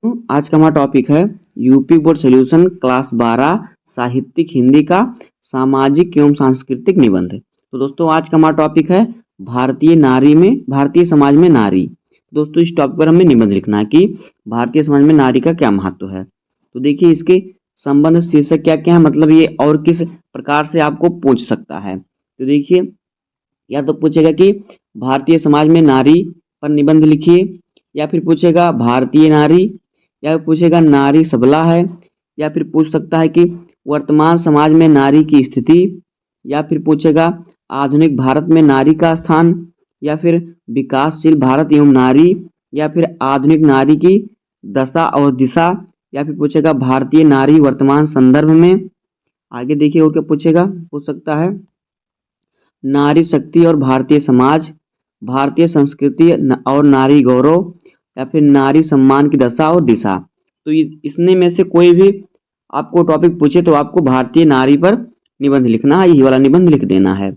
आज का हमारा टॉपिक है यूपी बोर्ड सॉल्यूशन क्लास 12 साहित्यिक हिंदी का सामाजिक एवं सांस्कृतिक निबंध। तो दोस्तों आज का हमारा टॉपिक है भारतीय समाज में नारी। दोस्तों इस टॉपिक पर हमें निबंध लिखना है कि भारतीय समाज में नारी का क्या महत्व है। तो देखिए इसके संबंध शीर्षक क्या क्या है, मतलब ये और किस प्रकार से आपको पूछ सकता है। तो देखिए या तो पूछेगा कि भारतीय समाज में नारी पर निबंध लिखिए, या फिर पूछेगा भारतीय नारी, या फिर पूछेगा नारी सबला है, या फिर पूछ सकता है कि वर्तमान समाज में नारी की स्थिति, या फिर पूछेगा आधुनिक भारत में नारी का स्थान, या फिर विकासशील भारत एवं नारी, या फिर आधुनिक नारी की दशा और दिशा, या फिर पूछेगा भारतीय नारी वर्तमान संदर्भ में। आगे देखिए और क्या पूछेगा, पूछ सकता है नारी शक्ति और भारतीय समाज, भारतीय संस्कृति और नारी गौरव, या फिर नारी सम्मान की दशा और दिशा। तो इसने में से कोई भी आपको टॉपिक पूछे तो आपको भारतीय नारी पर निबंध लिखना है, यही वाला निबंध लिख देना है।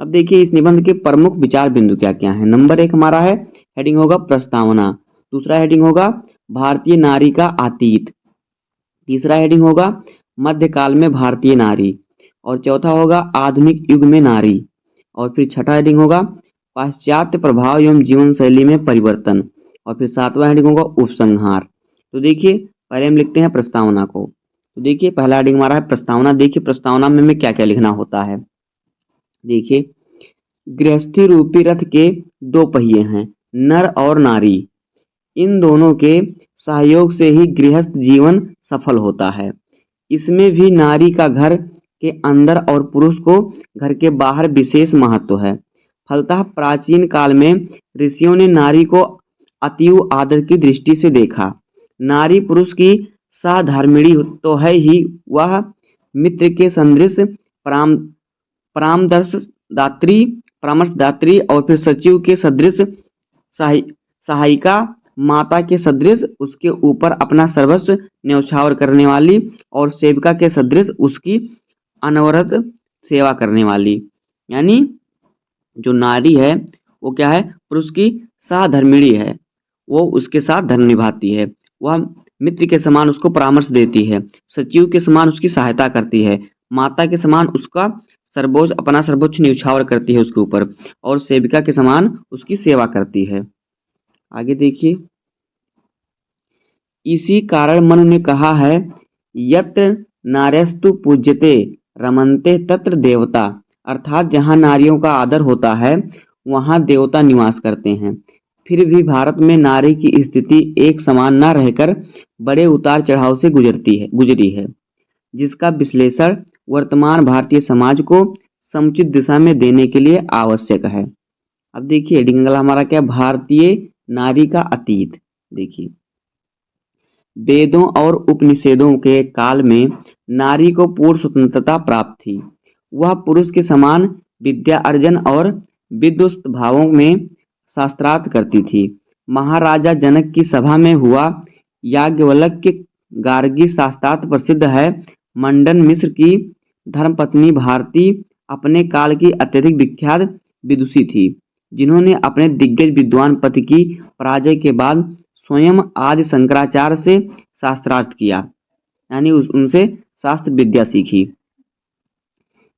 अब देखिए इस निबंध के प्रमुख विचार बिंदु क्या क्या है। नंबर 1 हमारा है, हेडिंग होगा प्रस्तावना। दूसरा हेडिंग होगा भारतीय नारी का अतीत। तीसरा हेडिंग होगा मध्यकाल में भारतीय नारी। और चौथा होगा आधुनिक युग में नारी। और फिर छठा हेडिंग होगा पाश्चात्य प्रभाव एवं जीवन शैली में परिवर्तन। और फिर सातवां हेडिंग होगा उपसंहार। तो देखिए पहले हम लिखते हैं प्रस्तावना को। तो देखिए पहला हेडिंग हमारा है प्रस्तावना। देखिए प्रस्तावना में हमें क्या क्या लिखना होता है। देखिए गृहस्थी रूपी रथ के दो पहिए हैं, नर और नारी। इन दोनों के सहयोग से ही गृहस्थ जीवन सफल होता है। इसमें भी नारी का घर के अंदर और पुरुष को घर के बाहर विशेष महत्व है। फलतः प्राचीन काल में ऋषियों ने नारी को अतीव आदर की दृष्टि से देखा। नारी पुरुष की सहधर्मिणी तो है ही, वह मित्र के सदृश पराम परामदर्शदात्री परामर्शदात्री और फिर सचिव के सदृश सहायिका, माता के सदृश उसके ऊपर अपना सर्वस्व न्यौछावर करने वाली, और सेविका के सदृश उसकी अनवरत सेवा करने वाली। यानी जो नारी है वो क्या है, पुरुष की सहधर्मिणी है, वो उसके साथ धर्म निभाती है, वह मित्र के समान उसको परामर्श देती है, सचिव के समान उसकी सहायता करती है, माता के समान उसका अपना सर्वोच्च न्यौछावर करती है उसके ऊपर, और सेविका के समान उसकी सेवा करती है। आगे देखिए इसी कारण मनु ने कहा है यत्र नार्यस्तु पूज्यते रमन्ते तत्र देवता, अर्थात जहाँ नारियों का आदर होता है वहाँ देवता निवास करते हैं। फिर भी भारत में नारी की स्थिति एक समान न रहकर बड़े उतार चढ़ाव से गुजरी है, जिसका विश्लेषण वर्तमान भारतीय समाज को समुचित दिशा में देने के लिए आवश्यक है। अब देखिए हेडिंग अगला हमारा क्या, भारतीय नारी का अतीत। देखिए वेदों और उपनिषदों के काल में नारी को पूर्ण स्वतंत्रता प्राप्त थी। वह पुरुष के समान विद्या अर्जन और विद्वस्त भावों में शास्त्रार्थ करती थी। महाराजा जनक की सभा में हुआ याज्ञवल्क्य गार्गी शास्त्रार्थ प्रसिद्ध है। मंडन मिश्र की धर्मपत्नी भारती अपने काल की अत्यधिक विख्यात विदुषी थी, जिन्होंने अपने दिग्गज विद्वान पति की पराजय के बाद स्वयं आदि शंकराचार्य से शास्त्रार्थ किया, यानी उनसे शास्त्र विद्या सीखी।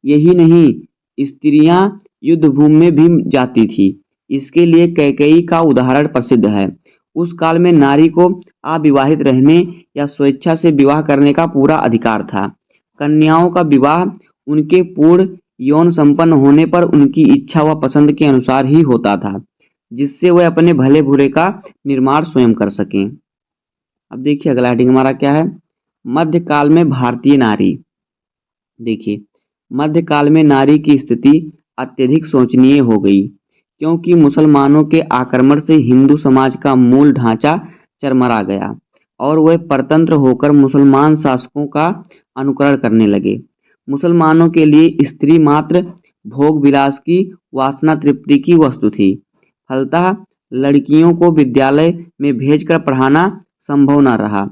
यही नहीं, स्त्रियां युद्ध भूमि में भी जाती थी। इसके लिए कैकेयी का उदाहरण प्रसिद्ध है। उस काल में नारी को अविवाहित रहने या स्वेच्छा से विवाह करने का पूरा अधिकार था। कन्याओं का विवाह उनके पूर्ण यौन संपन्न होने पर उनकी इच्छा व पसंद के अनुसार ही होता था, जिससे वे अपने भले बुरे का निर्माण स्वयं कर सकें। अब देखिए अगला हेडिंग हमारा क्या है, मध्यकाल में भारतीय नारी। देखिए मध्यकाल में नारी की स्थिति अत्यधिक शोचनीय हो गई, क्योंकि मुसलमानों के आक्रमण से हिंदू समाज का मूल ढांचा चरमरा गया और वे परतंत्र होकर मुसलमान शासकों का अनुकरण करने लगे। मुसलमानों के लिए स्त्री मात्र भोग विलास की वासना तृप्ति की वस्तु थी। फलतः लड़कियों को विद्यालय में भेजकर पढ़ाना संभव न रहा।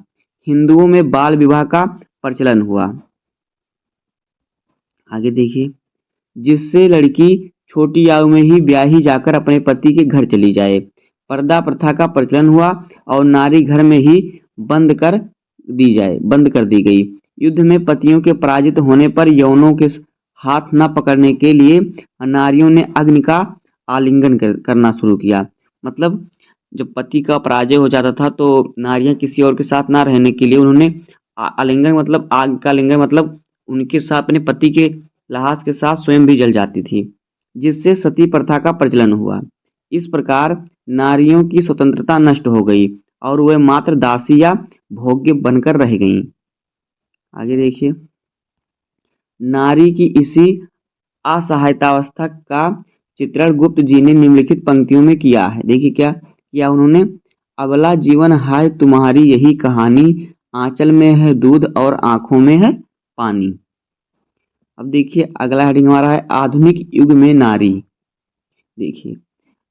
हिंदुओं में बाल विवाह का प्रचलन हुआ। आगे देखिए जिससे लड़की छोटी आयु में ही ब्याही जाकर अपने पति के घर चली जाए। पर्दा प्रथा का प्रचलन हुआ और नारी घर में ही बंद कर दी गई। युद्ध में पतियों के पराजित होने पर यौनों के हाथ न पकड़ने के लिए नारियों ने अग्नि का आलिंगन करना शुरू किया। मतलब जब पति का पराजय हो जाता था तो नारियां किसी और के साथ ना रहने के लिए उन्होंने आलिंगन मतलब आग का आलिंगन मतलब उनके साथ अपने पति के लाश के साथ स्वयं भी जल जाती थी, जिससे सती प्रथा का प्रचलन हुआ। इस प्रकार नारियों की स्वतंत्रता नष्ट हो गई और वह मात्र दासी या भोग्य बनकर रह गईं। आगे देखिए, नारी की इसी असहायतावस्था का चित्रण गुप्त जी ने निम्नलिखित पंक्तियों में किया है। देखिए क्या किया उन्होंने, अबला जीवन हाय तुम्हारी यही कहानी, आंचल में है दूध और आंखों में है पानी। अब देखिए अगला हेडिंग हमारा है आधुनिक युग में नारी। देखिए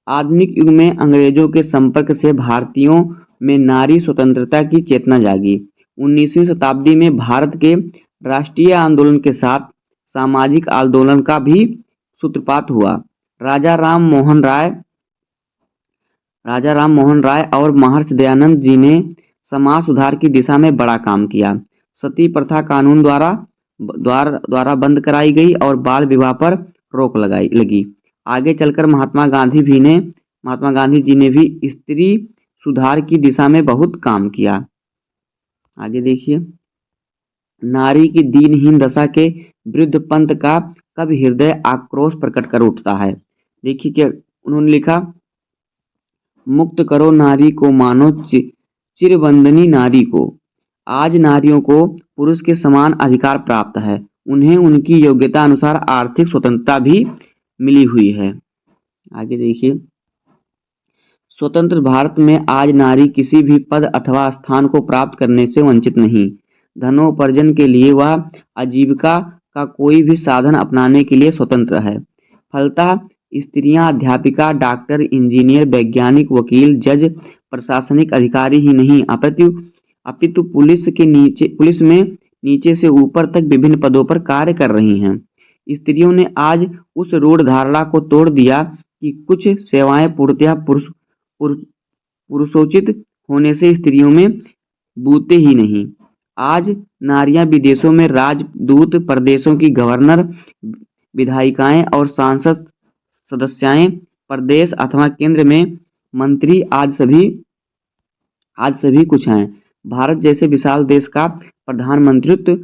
आधुनिक युग में अंग्रेजों के संपर्क से भारतीयों में नारी स्वतंत्रता की चेतना जागी। 19वीं शताब्दी में भारत के राष्ट्रीय आंदोलन के साथ सामाजिक आंदोलन का भी सूत्रपात हुआ। राजा राम मोहन राय और महर्षि दयानंद जी ने समाज सुधार की दिशा में बड़ा काम किया। सती प्रथा कानून द्वारा बंद कराई गई और बाल विवाह पर रोक लगी। आगे चलकर महात्मा गांधी जी ने भी स्त्री सुधार की दिशा में बहुत काम किया। आगे देखिए, नारी की दीनहीन दशा के विरुद्ध पंथ का कब हृदय आक्रोश प्रकट कर उठता है। देखिए क्या उन्होंने लिखा, मुक्त करो नारी को मानो चिरवंदनी नारी को। आज नारियों को पुरुष के समान अधिकार प्राप्त है, उन्हें उनकी योग्यता अनुसार आर्थिक स्वतंत्रता भी मिली हुई है। आगे देखिए, स्वतंत्र भारत में आज नारी किसी भी पद अथवा स्थान को प्राप्त करने से वंचित नहीं। धनोपार्जन के लिए वह आजीविका का कोई भी साधन अपनाने के लिए स्वतंत्र है। फलतः स्त्रियां अध्यापिका, डॉक्टर, इंजीनियर, वैज्ञानिक, वकील, जज, प्रशासनिक अधिकारी ही नहीं अपितु पुलिस में नीचे से ऊपर तक विभिन्न पदों पर कार्य कर रही हैं। स्त्रियों ने आज उस रूढ़ धारणा को तोड़ दिया कि कुछ सेवाएं पूर्णतः पुरुषोचित होने से स्त्रियों में बूते ही नहीं। आज नारियां विदेशों में राजदूत, प्रदेशों की गवर्नर, विधायिकाएं और सांसद सदस्याएं, प्रदेश अथवा केंद्र में मंत्री आज सभी कुछ हैं। भारत जैसे विशाल देश का प्रधानमंत्रित्व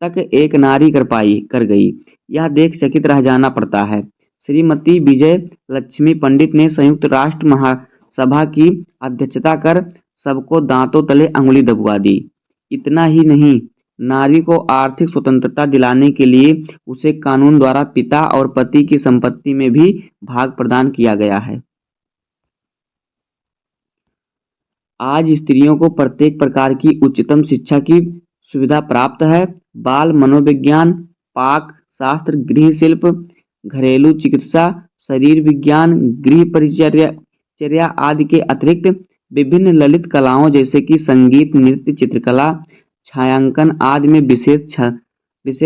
तक एक नारी कर गई, यह देख चकित रह जाना पड़ता है। श्रीमती विजय लक्ष्मी पंडित ने संयुक्त राष्ट्र महासभा की अध्यक्षता कर सबको दांतों तले अंगुली दबवा दी। इतना ही नहीं, नारी को आर्थिक स्वतंत्रता दिलाने के लिए उसे कानून द्वारा पिता और पति की संपत्ति में भी भाग प्रदान किया गया है। आज स्त्रियों को प्रत्येक प्रकार की उच्चतम शिक्षा की सुविधा प्राप्त है। बाल मनोविज्ञान, पाक शास्त्र, गृह शिल्प, घरेलू चिकित्सा, शरीर विज्ञान, गृह परिचर्या आदि के अतिरिक्त विभिन्न ललित कलाओं जैसे कि संगीत, नृत्य, चित्रकला, छायांकन आदि में विशेष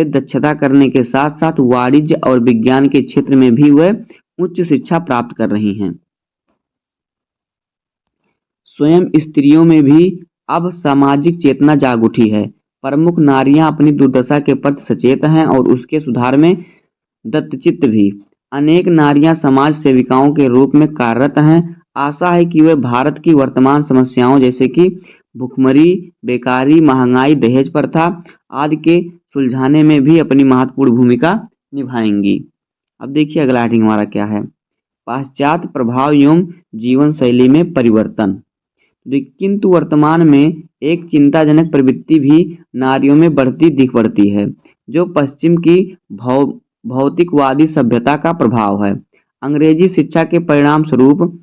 दक्षता करने के साथ साथ वाणिज्य और विज्ञान के क्षेत्र में भी वह उच्च शिक्षा प्राप्त कर रही हैं। स्वयं स्त्रियों में भी अब सामाजिक चेतना जाग उठी है। प्रमुख नारियां अपनी दुर्दशा के प्रति सचेत हैं और उसके सुधार में दत्तचित्त भी। अनेक नारियां समाज सेविकाओं के रूप में कार्यरत हैं। आशा है कि वे भारत की वर्तमान समस्याओं जैसे कि भुखमरी, बेकारी, महंगाई, दहेज प्रथा आदि के सुलझाने में भी अपनी महत्वपूर्ण भूमिका निभाएंगी। अब देखिए अगला हेडिंग हमारा क्या है, पाश्चात्य प्रभाव एवं जीवन शैली में परिवर्तन। किंतु वर्तमान में एक चिंताजनक प्रवृत्ति भी नारियों में बढ़ती दिख पड़ती है, जो पश्चिम की भौतिकवादी सभ्यता का प्रभाव है। अंग्रेजी शिक्षा के परिणाम स्वरूप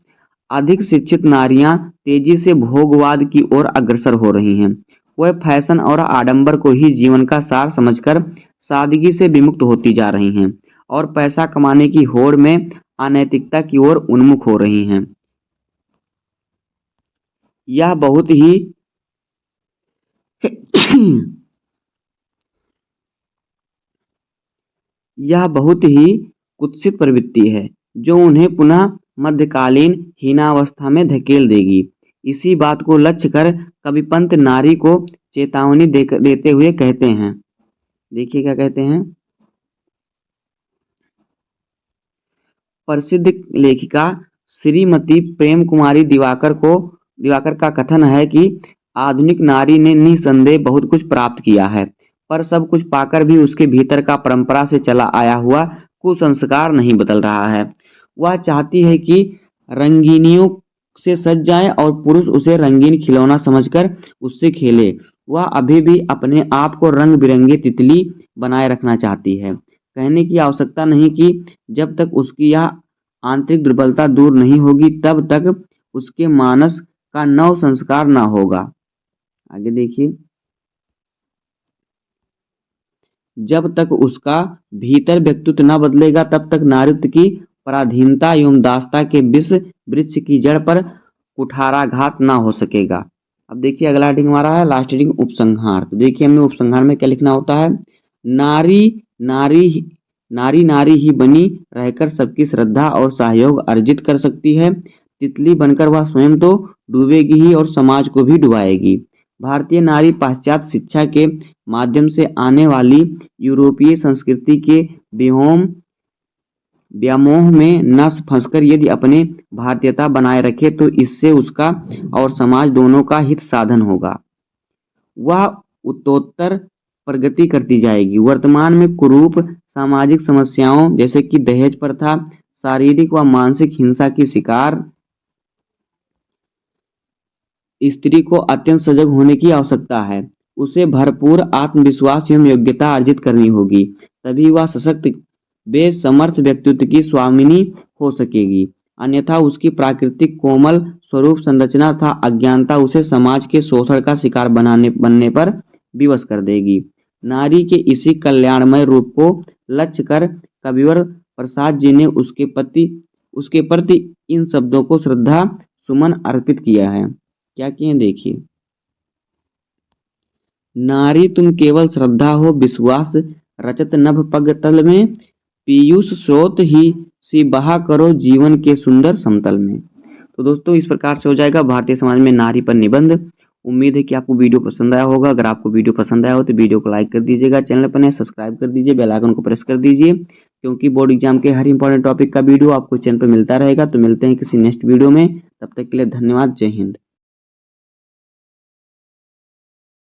अधिक शिक्षित नारियां तेजी से भोगवाद की ओर अग्रसर हो रही हैं। वह फैशन और आडंबर को ही जीवन का सार समझकर सादगी से विमुक्त होती जा रही हैं और पैसा कमाने की होड़ में अनैतिकता की ओर उन्मुख हो रही हैं। यह बहुत ही कुत्सित प्रवृत्ति है जो उन्हें पुनः मध्यकालीन हीनावस्था में धकेल देगी। इसी बात को लक्ष्य कर कविपंत नारी को चेतावनी देते हुए कहते हैं। देखिए क्या कहते हैं। प्रसिद्ध लेखिका श्रीमती प्रेम कुमारी दिवाकर का कथन है कि आधुनिक नारी ने निसंदेह बहुत कुछ प्राप्त किया है, पर सब कुछ पाकर भी उसके भीतर का परंपरा से चला आया हुआ कुसंस्कार नहीं बदल रहा है। वह चाहती है कि रंगीनियों से सज जाए और पुरुष उसे रंगीन खिलौना समझकर उससे खेले। वह अभी भी अपने आप को रंग बिरंगे तितली बनाए रखना चाहती है। कहने की आवश्यकता नहीं कि जब तक उसकी यह आंतरिक दुर्बलता दूर नहीं होगी तब तक उसके मानस का नव संस्कार न होगा। आगे देखिए। जब तक उसका भीतर व्यक्तित्व न बदलेगा तब तक नारीत्व की पराधीनता एवं दासता के विष वृक्ष की जड़ पर कुठाराघात न हो सकेगा। अब देखिए अगला हेडिंग हमारा है लास्ट हेडिंग उपसंहार। तो देखिए हमें उपसंहार में क्या लिखना होता है। नारी नारी नारी नारी ही बनी रहकर सबकी श्रद्धा और सहयोग अर्जित कर सकती है। तितली बनकर वह स्वयं तो डूबेगी ही और समाज को भी डुबाएगी। भारतीय नारी पाश्चात्य शिक्षा के माध्यम से आने वाली यूरोपीय संस्कृति के व्यामोह में न फंसकर यदि अपने भारतीयता बनाए रखे तो इससे उसका और समाज दोनों का हित साधन होगा। वह उत्तरोत्तर प्रगति करती जाएगी। वर्तमान में कुरूप सामाजिक समस्याओं जैसे कि दहेज प्रथा, शारीरिक व मानसिक हिंसा की शिकार स्त्री को अत्यंत सजग होने की आवश्यकता है। उसे भरपूर आत्मविश्वास एवं योग्यता अर्जित करनी होगी, तभी वह सशक्त बेसमर्थ व्यक्तित्व की स्वामिनी हो सकेगी। अन्यथा उसकी प्राकृतिक कोमल स्वरूप संरचना तथा अज्ञानता उसे समाज के शोषण का शिकार बनने पर विवश कर देगी। नारी के इसी कल्याणमय रूप को लक्ष्य कर कविवर प्रसाद जी ने उसके प्रति इन शब्दों को श्रद्धा सुमन अर्पित किया है। क्या किए देखिए। नारी तुम केवल श्रद्धा हो विश्वास रचत नभ पग तल में, पीयूष स्रोत ही सी बहा करो जीवन के सुंदर समतल में। तो दोस्तों इस प्रकार से हो जाएगा भारतीय समाज में नारी पर निबंध। उम्मीद है कि आपको वीडियो पसंद आया होगा। अगर आपको वीडियो पसंद आया हो तो वीडियो को लाइक कर दीजिएगा, चैनल पर नए सब्सक्राइब कर दीजिए, बेल आइकन को प्रेस कर दीजिए, क्योंकि बोर्ड एग्जाम के हर इंपॉर्टेंट टॉपिक का वीडियो आपको चैनल पर मिलता रहेगा। तो मिलते हैं किसी नेक्स्ट वीडियो में, तब तक के लिए धन्यवाद। जय हिंद।